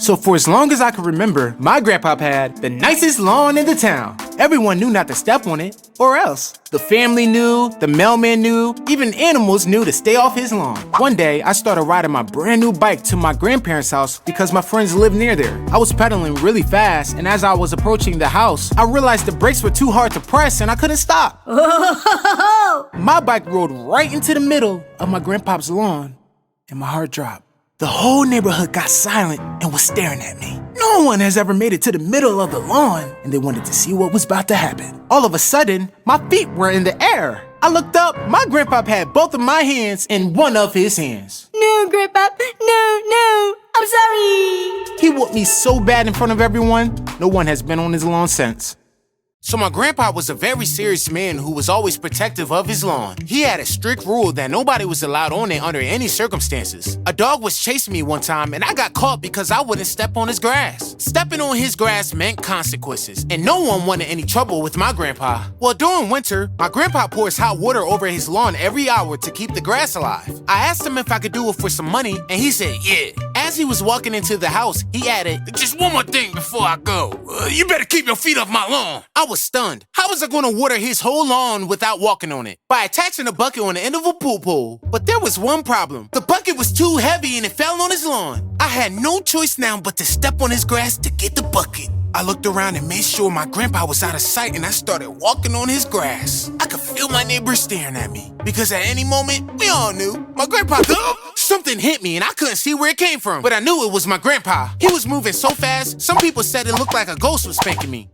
So for as long as I can remember, my grandpa had the nicest lawn in the town. Everyone knew not to step on it, or else. The family knew, the mailman knew, even animals knew to stay off his lawn. One day, I started riding my brand new bike to my grandparents' house because my friends lived near there. I was pedaling really fast, and as I was approaching the house, I realized the brakes were too hard to press and I couldn't stop. My bike rolled right into the middle of my grandpa's lawn, and my heart dropped. The whole neighborhood got silent and was staring at me. No one has ever made it to the middle of the lawn, and they wanted to see what was about to happen. All of a sudden, my feet were in the air. I looked up, my grandpa had both of my hands in one of his hands. No, Grandpa, no, I'm sorry. He whooped me so bad in front of everyone, no one has been on his lawn since. So my grandpa was a very serious man who was always protective of his lawn. He had a strict rule that nobody was allowed on it under any circumstances. A dog was chasing me one time and I got caught because I wouldn't step on his grass. Stepping on his grass meant consequences, and no one wanted any trouble with my grandpa. Well, during winter, my grandpa pours hot water over his lawn every hour to keep the grass alive. I asked him if I could do it for some money, and he said, yeah. As he was walking into the house, he added, just one more thing before I go. You better keep your feet off my lawn. I was stunned. How was I going to water his whole lawn without walking on it? By attaching a bucket on the end of a pool pole. But there was one problem. The bucket was too heavy and it fell on his lawn. I had no choice now but to step on his grass to get the bucket. I looked around and made sure my grandpa was out of sight, and I started walking on his grass. I could feel my neighbors staring at me, because at any moment, we all knew my grandpa. Something hit me and I couldn't see where it came from, but I knew it was my grandpa. He was moving so fast, some people said it looked like a ghost was spanking me.